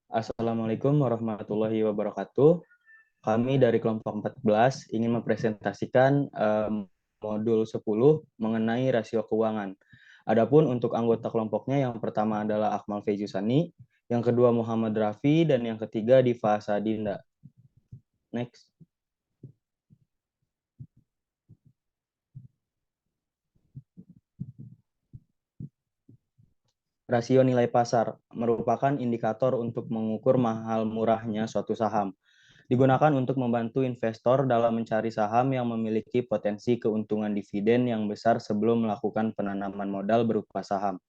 Assalamualaikum warahmatullahi wabarakatuh. Kami dari kelompok 14 ingin mempresentasikan modul 10 mengenai rasio keuangan. Adapun untuk anggota kelompoknya yang pertama adalah Akmal Fejusani, yang kedua Muhammad Rafi, dan yang ketiga Diva Sadinda. Next. Rasio nilai pasar merupakan indikator untuk mengukur mahal murahnya suatu saham. Digunakan untuk membantu investor dalam mencari saham yang memiliki potensi keuntungan dividen yang besar sebelum melakukan penanaman modal berupa saham.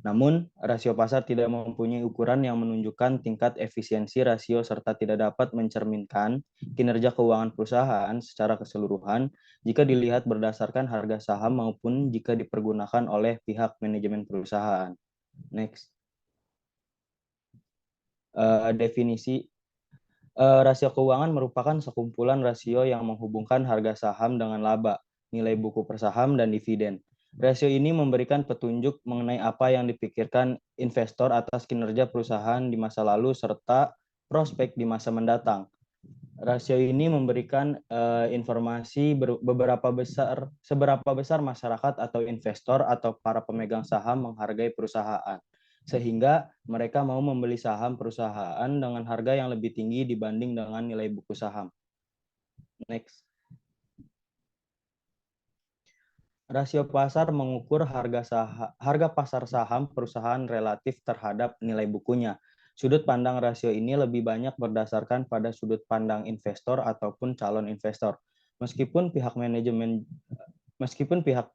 Namun, rasio pasar tidak mempunyai ukuran yang menunjukkan tingkat efisiensi rasio serta tidak dapat mencerminkan kinerja keuangan perusahaan secara keseluruhan jika dilihat berdasarkan harga saham maupun jika dipergunakan oleh pihak manajemen perusahaan. Next. Definisi rasio keuangan merupakan sekumpulan rasio yang menghubungkan harga saham dengan laba, nilai buku per saham, dan dividen. Rasio ini memberikan petunjuk mengenai apa yang dipikirkan investor atas kinerja perusahaan di masa lalu serta prospek di masa mendatang. Rasio ini memberikan informasi seberapa besar masyarakat atau investor atau para pemegang saham menghargai perusahaan, sehingga mereka mau membeli saham perusahaan dengan harga yang lebih tinggi dibanding dengan nilai buku saham. Next. Rasio pasar mengukur harga pasar saham perusahaan relatif terhadap nilai bukunya. Sudut pandang rasio ini lebih banyak berdasarkan pada sudut pandang investor ataupun calon investor. Meskipun pihak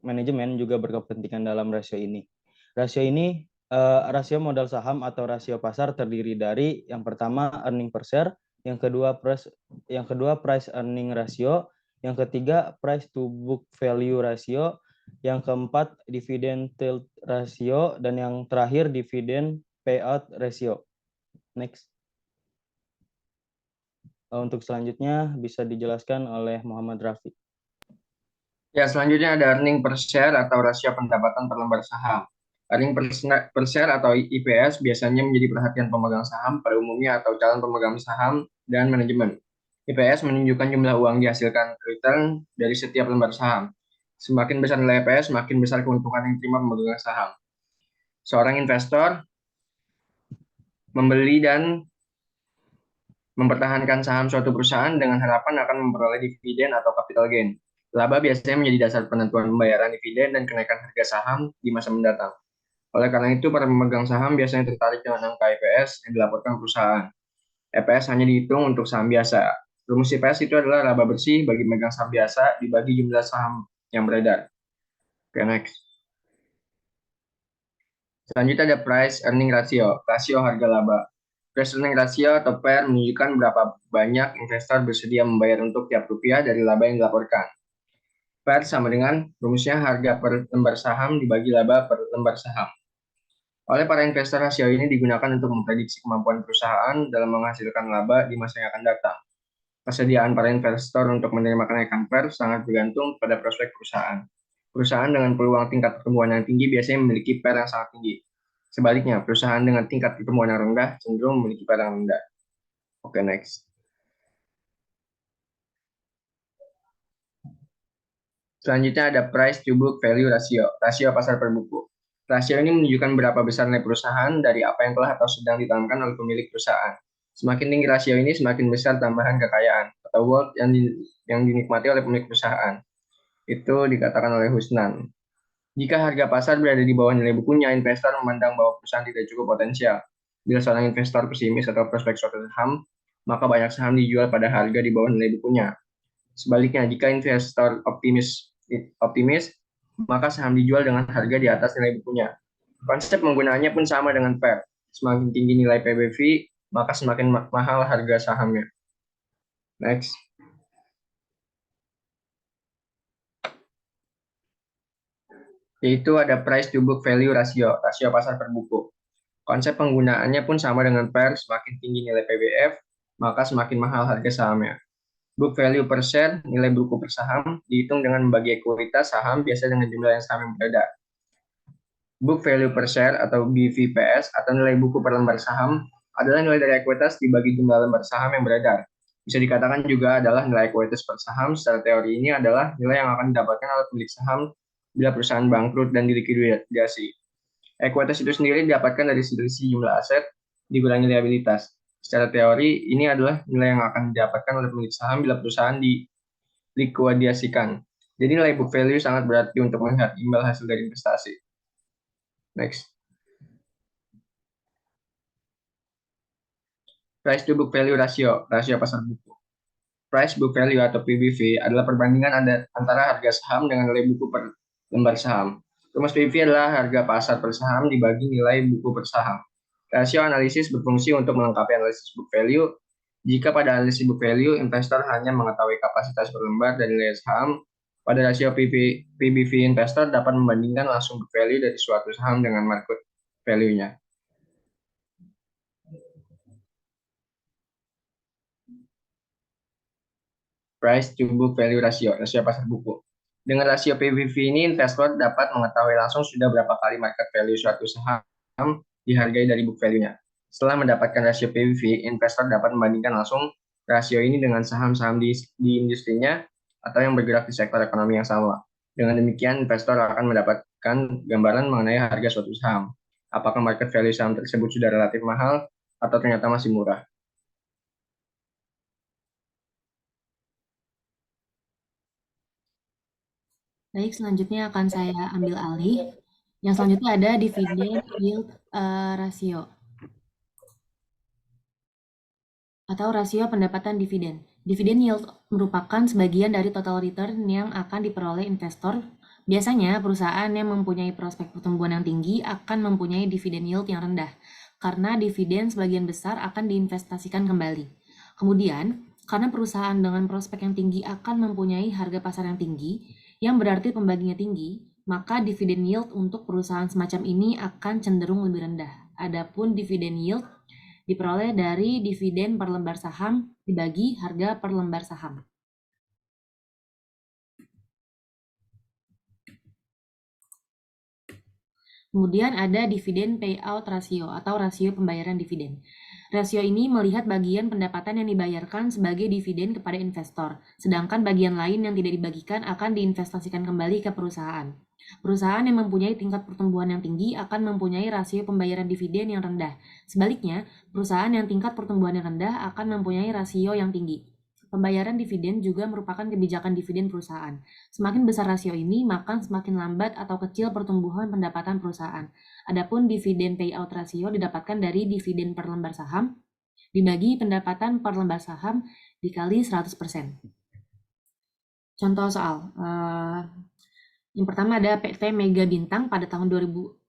manajemen juga berkepentingan dalam rasio ini. Rasio modal saham atau rasio pasar terdiri dari yang pertama earning per share, yang kedua price earning ratio, yang ketiga price to book value ratio, yang keempat dividend yield ratio, dan yang terakhir dividend payout ratio. Next. Untuk selanjutnya bisa dijelaskan oleh Muhammad Rafi. Ya, selanjutnya ada earning per share atau rasio pendapatan per lembar saham. Earning per share atau EPS biasanya menjadi perhatian pemegang saham pada umumnya atau calon pemegang saham dan manajemen. EPS menunjukkan jumlah uang dihasilkan return dari setiap lembar saham. Semakin besar nilai EPS, semakin besar keuntungan yang diterima pemegang saham. Seorang investor membeli dan mempertahankan saham suatu perusahaan dengan harapan akan memperoleh dividen atau capital gain. Laba biasanya menjadi dasar penentuan pembayaran dividen dan kenaikan harga saham di masa mendatang. Oleh karena itu, para pemegang saham biasanya tertarik dengan angka EPS yang dilaporkan perusahaan. EPS hanya dihitung untuk saham biasa. Rumus EPS itu adalah laba bersih bagi pemegang saham biasa dibagi jumlah saham yang beredar. Oke, next. Selanjutnya ada price earning ratio, rasio harga laba. Price earning ratio atau PER menunjukkan berapa banyak investor bersedia membayar untuk tiap rupiah dari laba yang dilaporkan. PER sama dengan rumusnya harga per lembar saham dibagi laba per lembar saham. Oleh para investor, rasio ini digunakan untuk memprediksi kemampuan perusahaan dalam menghasilkan laba di masa yang akan datang. Kesediaan para investor untuk menerima kenaikan PER sangat bergantung pada prospek perusahaan. Perusahaan dengan peluang tingkat pertumbuhan yang tinggi biasanya memiliki PER yang sangat tinggi. Sebaliknya, perusahaan dengan tingkat pertumbuhan yang rendah cenderung memiliki PER yang rendah. Oke, next. Selanjutnya ada price to book value ratio, rasio pasar per buku. Rasio ini menunjukkan berapa besar nilai perusahaan dari apa yang telah atau sedang ditanamkan oleh pemilik perusahaan. Semakin tinggi rasio ini, semakin besar tambahan kekayaan atau wealth yang dinikmati oleh pemilik perusahaan. Itu dikatakan oleh Husnan. Jika harga pasar berada di bawah nilai bukunya, investor memandang bahwa perusahaan tidak cukup potensial. Bila seorang investor pesimis atau prospek suatu saham, maka banyak saham dijual pada harga di bawah nilai bukunya. Sebaliknya, jika investor optimis, maka saham dijual dengan harga di atas nilai bukunya. Konsep penggunaannya pun sama dengan PER. Semakin tinggi nilai PBV, maka semakin mahal harga sahamnya. Next. Yaitu ada price to book value ratio, rasio pasar per buku. Konsep penggunaannya pun sama dengan PER, semakin tinggi nilai PBF, maka semakin mahal harga sahamnya. Book value per share, nilai buku per saham, dihitung dengan membagi ekuitas saham biasa dengan jumlah yang saham yang beredar. Book value per share atau BVPS atau nilai buku per lembar saham adalah nilai dari ekuitas dibagi jumlah lembar saham yang beredar. Bisa dikatakan juga adalah nilai ekuitas per saham. Secara teori ini adalah nilai yang akan didapatkan oleh pemilik saham bila perusahaan bangkrut dan dilikuidasi. Ekuitas itu sendiri didapatkan dari selisih jumlah aset dikurangi liabilitas. Secara teori, ini adalah nilai yang akan didapatkan oleh pemilik saham bila perusahaan dilikuidasikan. Jadi nilai book value sangat berarti untuk melihat imbal hasil dari investasi. Next. Price to book value ratio, rasio pasar buku. Price book value atau PBV adalah perbandingan antara harga saham dengan nilai buku per lembar saham. Rumus PBV adalah harga pasar per saham dibagi nilai buku per saham. Rasio analisis berfungsi untuk melengkapi analisis book value. Jika pada analisis book value, investor hanya mengetahui kapasitas per lembar dan nilai saham, pada rasio PBV investor dapat membandingkan langsung book value dari suatu saham dengan market value-nya. Price to book value ratio, rasio pasar buku. Dengan rasio PBV ini, investor dapat mengetahui langsung sudah berapa kali market value suatu saham dihargai dari book value-nya. Setelah mendapatkan rasio PBV, investor dapat membandingkan langsung rasio ini dengan saham-saham di industrinya atau yang bergerak di sektor ekonomi yang sama. Dengan demikian, investor akan mendapatkan gambaran mengenai harga suatu saham. Apakah market value saham tersebut sudah relatif mahal atau ternyata masih murah. Baik, selanjutnya akan saya ambil alih. Yang selanjutnya ada dividend yield ratio atau rasio pendapatan dividen. Dividend yield merupakan sebagian dari total return yang akan diperoleh investor. Biasanya, perusahaan yang mempunyai prospek pertumbuhan yang tinggi akan mempunyai dividen yield yang rendah, karena dividen sebagian besar akan diinvestasikan kembali. Kemudian, karena perusahaan dengan prospek yang tinggi akan mempunyai harga pasar yang tinggi, yang berarti pembaginya tinggi, maka dividen yield untuk perusahaan semacam ini akan cenderung lebih rendah. Adapun dividen yield diperoleh dari dividen per lembar saham dibagi harga per lembar saham. Kemudian ada dividen payout ratio atau rasio pembayaran dividen. Rasio ini melihat bagian pendapatan yang dibayarkan sebagai dividen kepada investor, sedangkan bagian lain yang tidak dibagikan akan diinvestasikan kembali ke perusahaan. Perusahaan yang mempunyai tingkat pertumbuhan yang tinggi akan mempunyai rasio pembayaran dividen yang rendah. Sebaliknya, perusahaan yang tingkat pertumbuhan yang rendah akan mempunyai rasio yang tinggi. Pembayaran dividen juga merupakan kebijakan dividen perusahaan. Semakin besar rasio ini, maka semakin lambat atau kecil pertumbuhan pendapatan perusahaan. Adapun dividen payout ratio didapatkan dari dividen per lembar saham dibagi pendapatan per lembar saham dikali 100%. Contoh soal. Yang pertama ada PT Mega Bintang pada tahun 2000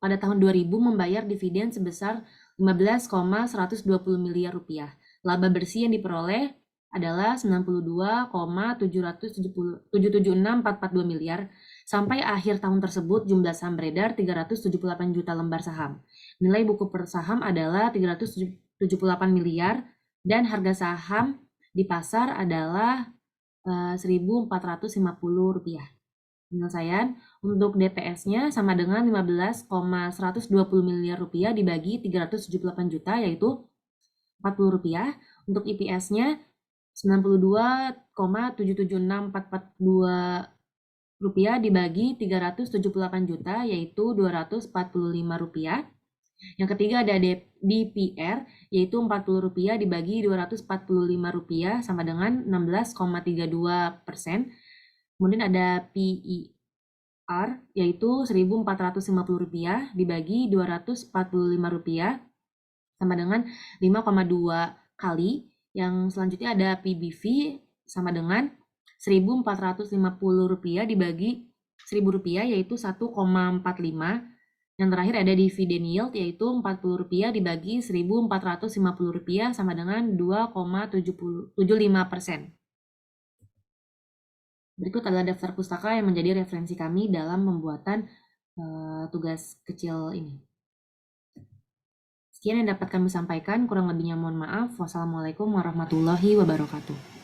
membayar dividen sebesar 15,120 miliar rupiah. Laba bersih yang diperoleh adalah 92,776,442 miliar. Sampai akhir tahun tersebut jumlah saham beredar 378 juta lembar saham. Nilai buku per saham adalah 378 miliar dan harga saham di pasar adalah 1.450 rupiah. Penyelesaian untuk DPS-nya sama dengan 15,120 miliar rupiah dibagi 378 juta yaitu 40 rupiah. Untuk IPS-nya 92,776442 rupiah dibagi 378 juta yaitu 245 rupiah. Yang ketiga ada DPR yaitu 40 rupiah dibagi 245 rupiah sama dengan 16,32%. Kemudian ada PIR yaitu 1.450 rupiah dibagi 245 rupiah sama dengan 5,2 kali. Yang selanjutnya ada PBV sama dengan 1.450 rupiah dibagi 1.000 rupiah yaitu 1,45. Yang terakhir ada dividen yield yaitu 40 rupiah dibagi 1.450 rupiah sama dengan 2,75%. Berikut adalah daftar pustaka yang menjadi referensi kami dalam membuatan tugas kecil ini. Sekian yang dapat kami sampaikan, kurang lebihnya mohon maaf. Wassalamualaikum warahmatullahi wabarakatuh.